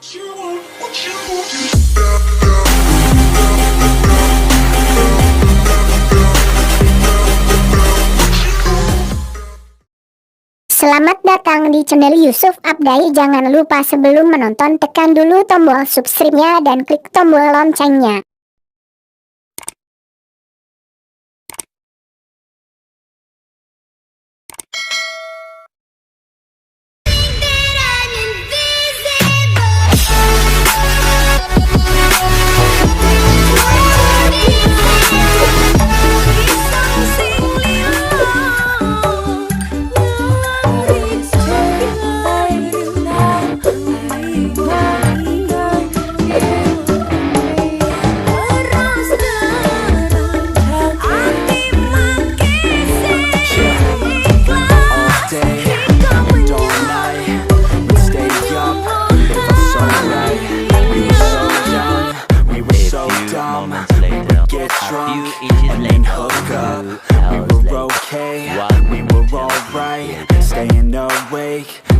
Selamat datang di channel Yusuf Abdai. Jangan lupa sebelum menonton tekan dulu tombol subscribe-nya dan klik tombol loncengnya.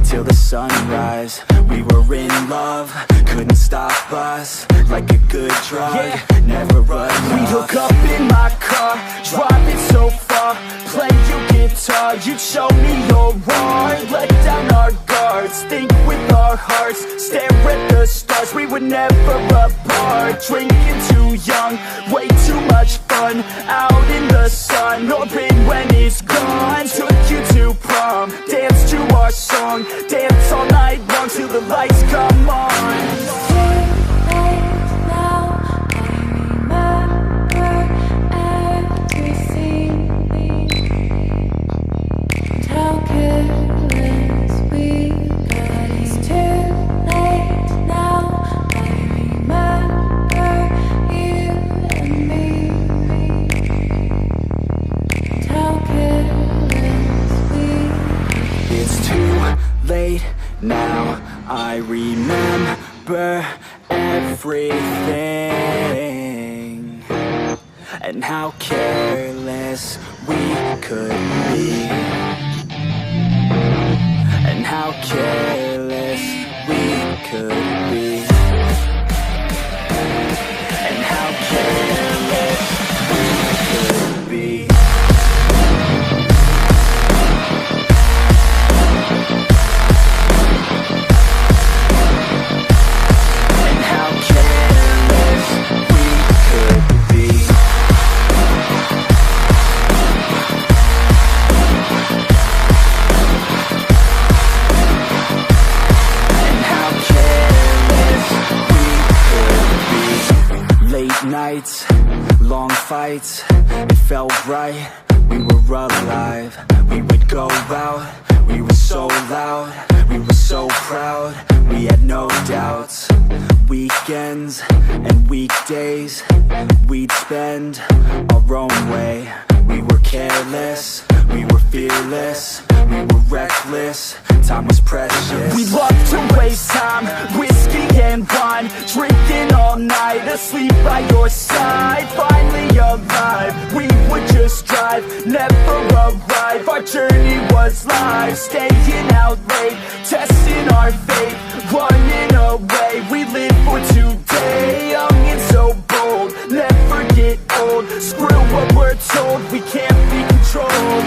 Till the sunrise, we were in love, couldn't stop us, like a good drug, never enough. We hook up in my car, driving so far, play your guitar, you'd show me your art, let down our guards, think with our hearts, stare at the stars, we were never apart, drinking too young, way too much fun, out in the sun, open when it's gone, took you to prom, dance to our song, dance all night long till the lights come on. Now I remember everything and how careless we could be, and how careless we could be, and how careless we could be. Nights, long fights, it felt right, we were alive, we would go out, we were so loud, we were so proud, we had no doubts, weekends and weekdays, we'd spend our own way, we were careless, we were fearless, we were reckless, time was precious. We loved to waste time, whiskey and wine, drinking all night, asleep by your side, finally alive, we would just drive, never arrive, our journey was live, staying out late, testing our fate, running away, we live for today, young and so bold, never get old, screw what we're told, we can't be controlled.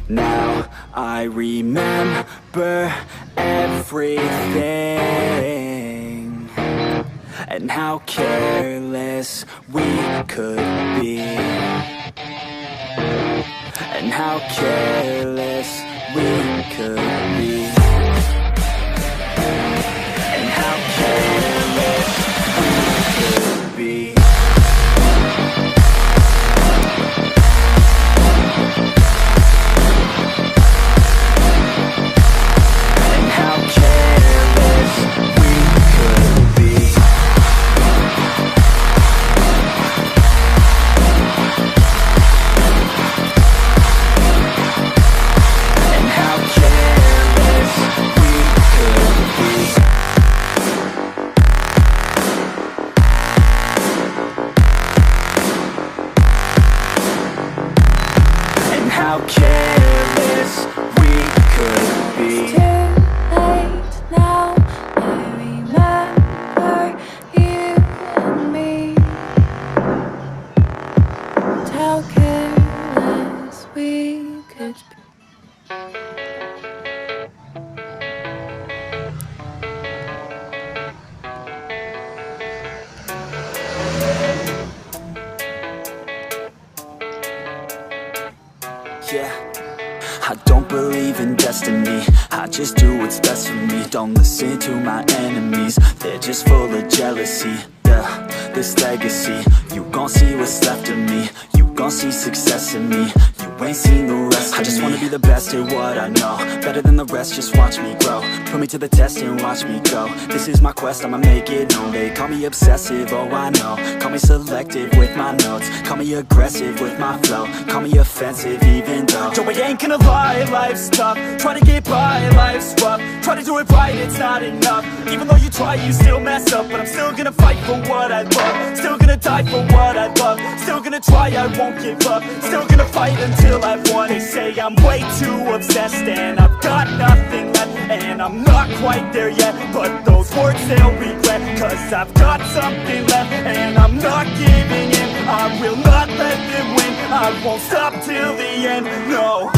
Now I remember everything and how careless we could be, and how careless we could be, and how careless we could be. how careless we could be. It's too late now, I remember you and me. And how careless we could be. Yeah, I don't believe in destiny, I just do what's best for me. Don't listen to my enemies, they're just full of jealousy. Yeah, this legacy, you gon' see what's left of me. You gon' see success in me, you ain't seen the rest of me. I just wanna be the best at what I know, better than the rest, just watch me grow. Put me to the test and watch me go. This is my quest, I'ma make it known. They call me obsessive, oh I know. Call me selective with my notes, call me aggressive with my flow, call me offensive even though Joe, I ain't gonna lie, life's tough. Try to get by, life's rough. Try to do it right, it's not enough. Even though you try, you still mess up. But I'm still gonna fight for what I love, still gonna die for what I love, still gonna try, I won't give up, still gonna fight until I've won. They say I'm way too obsessed and I've got nothing left, and I'm not quite there yet, but those words they'll regret, cause I've got something left and I'm not giving in. I will not let them win, I won't stop till the end, no.